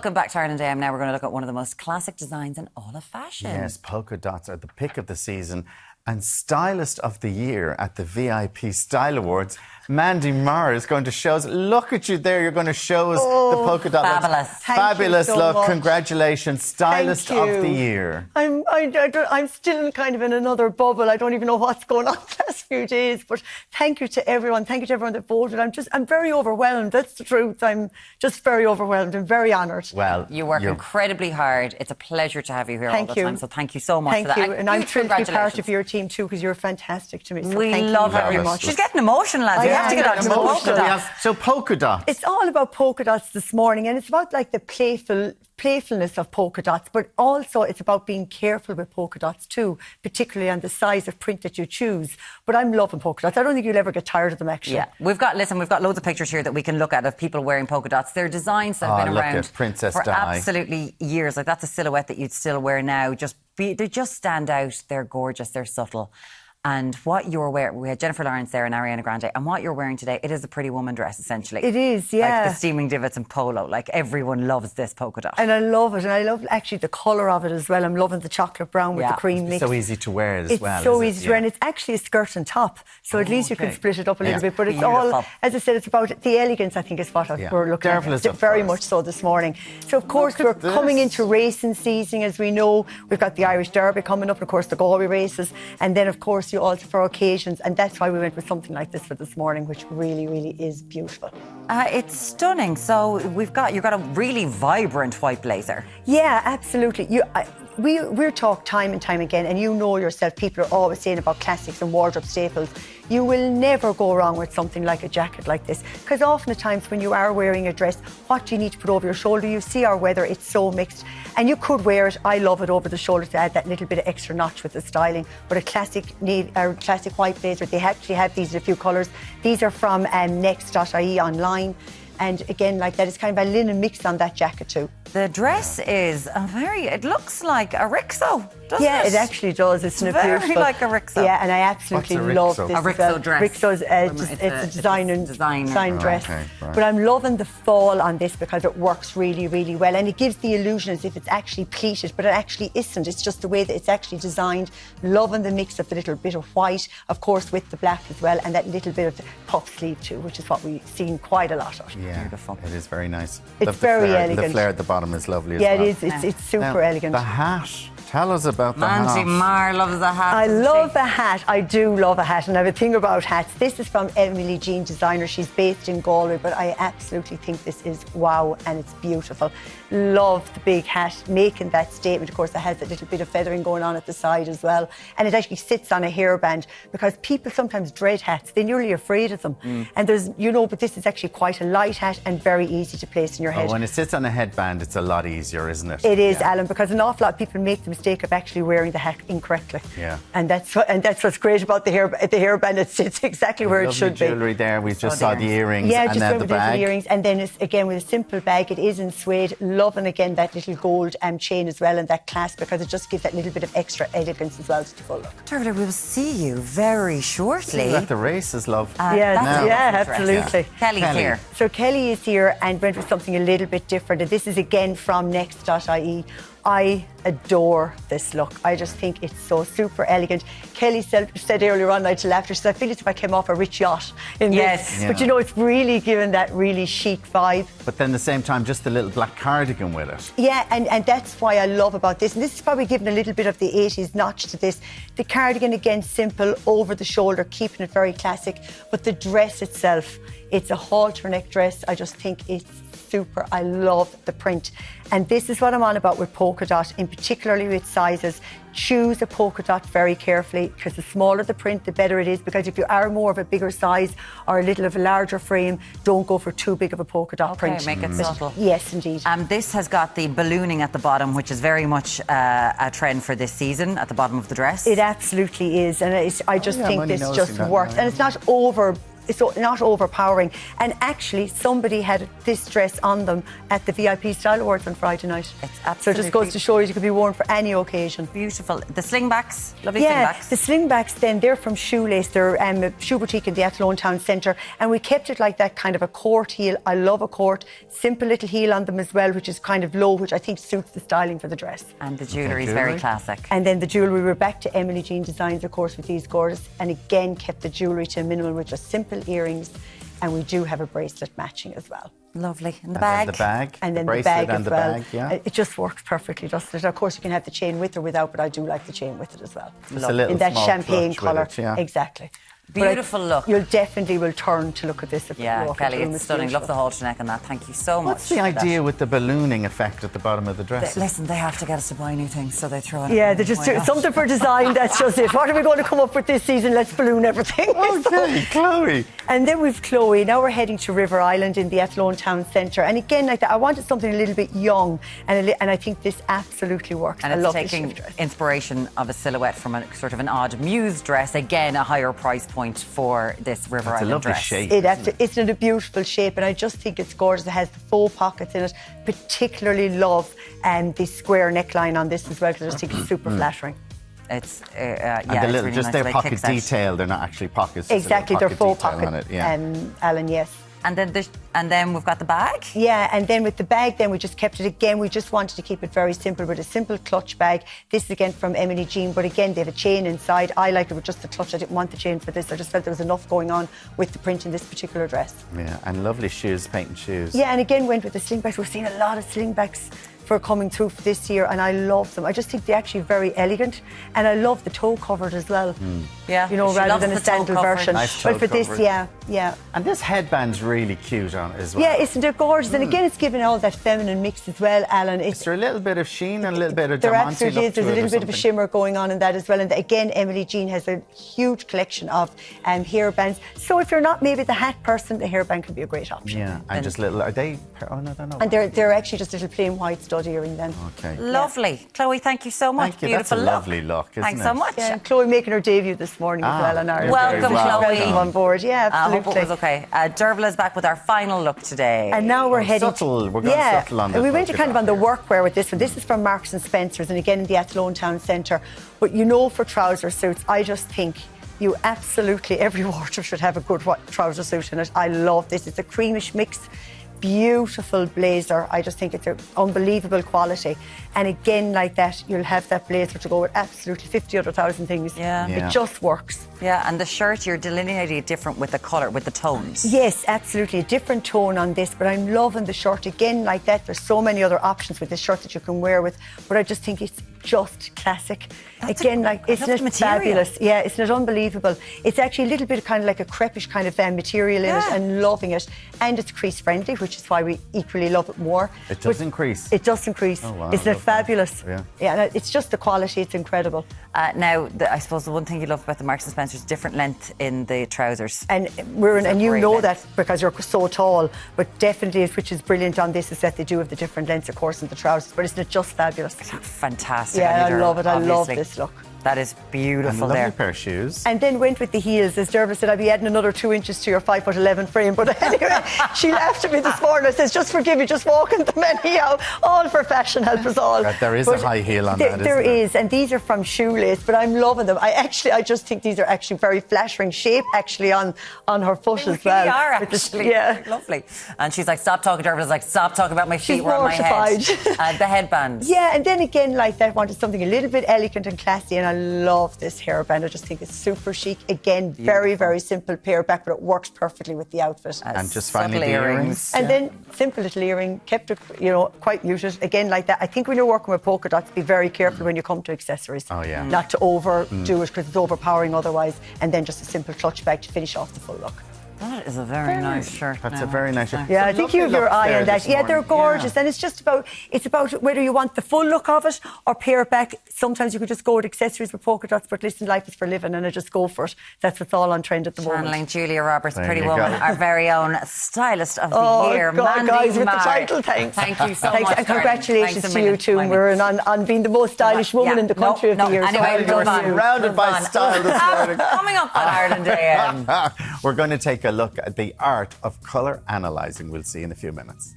welcome back to Ireland AM. Now we're going to look at one of the most classic designs in all of fashion. Yes, polka dots are the pick of the season. And Stylist of the Year at the VIP Style Awards, Mandy Maher is going to show us. Look at you there. You're going to show us the polka dot. Fabulous. Fabulous Thank you so look. much. Congratulations. Stylist of the Year. I'm still kind of in another bubble. I don't even know what's going on the last few days. But thank you to everyone. Thank you to everyone that voted. I'm very overwhelmed. That's the truth. I'm just very overwhelmed and very honoured. Well, you work incredibly hard. It's a pleasure to have you here all the time. So thank you so much for that. Thank you. And I'm thrilled to be part of your team too, because you're fantastic to me. So we love it very much. She's getting emotional, lads. We have to get on to the polka dots. So polka dots. It's all about polka dots this morning, and it's about like the playfulness of polka dots, but also it's about being careful with polka dots too, particularly on the size of print that you choose. But I'm loving polka dots. I don't think you'll ever get tired of them, actually. Yeah, we've got loads of pictures here that we can look at of people wearing polka dots. They're designs that have been around for absolutely years. Like that's a silhouette that you'd still wear now. They just stand out. They're gorgeous. They're subtle. And what you're wearing, we had Jennifer Lawrence there and Ariana Grande, and what you're wearing today, it is a Pretty Woman dress, essentially. It is, yeah. Like the steaming divots and polo, like everyone loves this polka dot. And I love it, and I love actually the colour of it as well. I'm loving the chocolate brown with the cream mix. It's so easy to wear as well. It's so easy to wear, and it's actually a skirt and top, so at least you can split it up a little bit. But it's all, as I said, it's about the elegance, I think, is what we're looking at. Very much so this morning. So, of course, we're coming into racing season, as we know. We've got the Irish Derby coming up, and, of course, the Galway races. And then, of course, you also, for occasions, and that's why we went with something like this for this morning, which really, really is beautiful. It's stunning. So you've got a really vibrant white blazer. Yeah, absolutely. We're talked time and time again, and you know yourself, people are always saying about classics and wardrobe staples. You will never go wrong with something like a jacket like this, because often at times when you are wearing a dress, what do you need to put over your shoulder? You see our weather, it's so mixed, and you could wear it. I love it over the shoulder to add that little bit of extra notch with the styling. But a classic white blazer, they actually have these in a few colours. These are from next.ie online. And again, like that, it's kind of a linen mix on that jacket too. The dress is it looks like a Rixo, doesn't it? Yeah, it actually does. It's very like a Rixo. Yeah, and I absolutely love this. A Rixo dress. Rixo's it's a design dress. Okay, right. But I'm loving the fall on this because it works really, really well. And it gives the illusion as if it's actually pleated, but it actually isn't. It's just the way that it's actually designed. Loving the mix of the little bit of white, of course, with the black as well, and that little bit of puff sleeve too, which is what we've seen quite a lot of. Yeah, beautiful. It is very nice. It's very elegant. The flare at the bottom is lovely as well. Yeah, it is. It's super elegant. The hat. Tell us about the hat. Mandy Maher loves the hat. I love the hat. I do love a hat, and I have a thing about hats. This is from Emily Jean Designer. She's based in Galway, but I absolutely think this is wow, and it's beautiful. Love the big hat, making that statement. Of course, it has a little bit of feathering going on at the side as well, and it actually sits on a hairband, because people sometimes dread hats. They're nearly afraid of them. And there's, but this is actually quite a light hat and very easy to place in your head. When it sits on a headband, it's a lot easier, isn't it? It is, Alan, because an awful lot of people make the mistake of actually wearing the hat incorrectly. Yeah. And that's what's great about the hairband. It sits exactly where it should be. Jewellery there. We just saw the earrings. Yeah, and just then the bag. The earrings, and then it's again with a simple bag. It is in suede. Loving again that little gold chain as well, and that clasp, because it just gives that little bit of extra elegance as well to the full look. Dervida, we will see you very shortly. At the races, love. Absolutely. Kelly's here. So Kelly is here and went with something a little bit different, and this is again from next.ie. I adore this look. I just think it's so super elegant. Kelly said earlier on, I laughed. She said, I feel as if I came off a rich yacht in this. But it's really given that really chic vibe. But then at the same time, just a little black cardigan with it. Yeah, and that's why I love about this. And this is probably giving a little bit of the 80s notch to this. The cardigan, again, simple, over the shoulder, keeping it very classic. But the dress itself, it's a halter neck dress. I just think it's super. I love the print. And this is what I'm on about with polka dot, in particularly with sizes. Choose a polka dot very carefully, because the smaller the print, the better it is. Because if you are more of a bigger size or a little of a larger frame, don't go for too big of a polka dot print. Make it subtle. Yes, indeed. This has got the ballooning at the bottom, which is very much a trend for this season, at the bottom of the dress. It absolutely is. And I just think this just works. And it's not over it's not overpowering. And actually, somebody had this dress on them at the VIP Style Awards on Friday night. It's absolutely so it just goes to show you could be worn for any occasion. Beautiful. The slingbacks, lovely yeah, slingbacks. The slingbacks then, they're from Shoelace. They're a shoe boutique in the Athlone Town Centre. And we kept it like that, kind of a court heel. I love a court. Simple little heel on them as well, which is kind of low, which I think suits the styling for the dress. And the jewellery is very classic. And then the jewellery, we're back to Emily Jean Designs, of course, with these gorgeous. And again, kept the jewellery to a minimum with just simple earrings. And we do have a bracelet matching as well. Lovely. And the bag. And then the bag. And then the the bag and as the well. bag, yeah. It just works perfectly, doesn't it? Of course, you can have the chain with or without, but I do like the chain with it as well. It's a little in that small champagne clutch colour. with it, yeah. Exactly. Beautiful look. You'll definitely will turn to look at this. Yeah, Kelly, it's stunning. Love the halter neck on that. Thank you so much. What's the idea with the ballooning effect at the bottom of the dress? Listen, they have to get us to buy new things, so they throw it. Yeah, they just do something for design. That's just it. What are we going to come up with this season? Let's balloon everything. Okay, Chloe. And then we've Chloe. Now we're heading to River Island in the Athlone Town Centre. And again, like that, I wanted something a little bit young, and I think this absolutely works. And I it's love taking this dress. inspiration of a silhouette from a sort of an odd muse dress. Again, a higher price point for this River Island dress. Shape, It's in a beautiful shape, and I just think it's gorgeous. It has the faux pockets in it. Particularly love the square neckline on this as well, because I just think it's super flattering. It's and the little, really just nice their way it pocket kicks out. detail. They're not actually pockets. Exactly, they're faux pocket. pocket. Yeah. Alan, yes. And then we've got the bag. Yeah, and then with the bag, then we just kept it again. We just wanted to keep it very simple with a simple clutch bag. This is again from Emily Jean, but again, they have a chain inside. I like it with just the clutch. I didn't want the chain for this. I just felt there was enough going on with the print in this particular dress. Yeah, and lovely shoes, patent shoes. Yeah, and again, went with the slingbacks. We're seeing a lot of slingbacks for coming through for this year, and I love them. I just think they're actually very elegant, and I love the toe covered as well. Yeah, you know, rather than a sandal version. Nice toe but for this, coverage. yeah. And this headband's really cute on it as well. Yeah, isn't it gorgeous? And again, it's giving all that feminine mix as well, Alan. Is there a little bit of sheen and a little bit of there diamante absolutely look is. There's to a it or little bit of a something? shimmer going on in that as well. And again, Emily Jean has a huge collection of hair bands. So if you're not maybe the hat person, the hairband can be a great option. Yeah, and just little. Are they? Oh no, they're not. And they're actually just little plain white stud earring then. Okay. Lovely. Chloe, thank you so much. Thank you. Beautiful That's a lovely look, isn't Thanks it? so much. Yeah, and Chloe making her debut this morning as well on Ireland. Welcome, Chloe. Welcome on board. Yeah, I absolutely. hope it was okay. Dervla is back with our final look today. And now we're heading subtle. We're going subtle on this. We went to look kind of at on the that, yeah. workwear with this one. This is from Marks and Spencer's, and again in the Athlone Town Centre. But you know, for trouser suits, I just think you absolutely, every wardrobe should have a good trouser suit in it. I love this. It's a creamish mix. Beautiful blazer. I just think it's an unbelievable quality. And again, like that, you'll have that blazer to go with absolutely 50 other thousand things. Yeah. It just works. Yeah, and the shirt, you're delineating it different with the colour, with the tones. Yes, absolutely. A different tone on this, but I'm loving the shirt again like that. There's so many other options with this shirt that you can wear with, but I just think it's just classic. Isn't it fabulous? Yeah, isn't it unbelievable? It's actually a little bit of kind of like a crepish kind of material in it, and loving it. And it's crease friendly, which is why we equally love it more. It does increase. It does increase. Oh, wow, Isn't it love that. fabulous? Yeah. Yeah, and it's just the quality. It's incredible. Now, I suppose the one thing you love about the Marks and Spencer's different length in the trousers. And and you great know length. that because you're so tall. But definitely, which is brilliant on this, is that they do have the different lengths, of course, in the trousers. But isn't it just fabulous? Fantastic. Yeah, on you, I love it. I love obviously. this look. That is And a beautiful lovely there. pair of shoes. And then went with the heels. As Derva said, I'd be adding another 2 inches to your 5'11" frame. But anyway, she laughed at me this morning. I says, just forgive me, just walk in them anyhow. All for fashion, help us all. There is a high heel on that, There isn't there? is, and these are from Shoelace, but I'm loving them. I just think these are actually very flattering shape, actually, on her foot They as well. really are, With the- actually. yeah. Lovely. And she's like, stop talking to her. I was like, stop talking about my feet. She's We're on my head. mortified. The headbands. Yeah, and then again, like that, wanted something a little bit elegant and classy, and I love this hairband. I just think it's super chic. Again, very, very simple pair back, but it works perfectly with the outfit. And just finally subtle the earrings. And then simple little earring, kept it, quite muted. Again, like that. I think when you're working with polka dots, be very careful when you come to accessories. Oh, yeah. Not to overdo it because it's overpowering otherwise. And then just a simple clutch bag to finish off the full look. That is a very nice shirt. That's now. a very nice shirt. Yeah, I Some think you have lovely your looks eye there on that. this Yeah, they're morning. gorgeous. Yeah. And it's about whether you want the full look of it or pare it back. Sometimes you could just go with accessories with polka dots, but listen, life is for living and I just go for it. That's what's all on trend at the moment. Channeling Julia Roberts, There Pretty you Woman, go. our very own stylist of the year, God, Mandy guys, with the Maher. title, thanks. Thank you so Thanks, much. and darling. congratulations Thanks a to you million. too, Muireann, on being the most stylish woman in the country of the year. Anyway, So move on. surrounded by Move on. style this morning. Coming up on Ireland AM. We're going to take a look at the art of colour analysing. We'll see in a few minutes.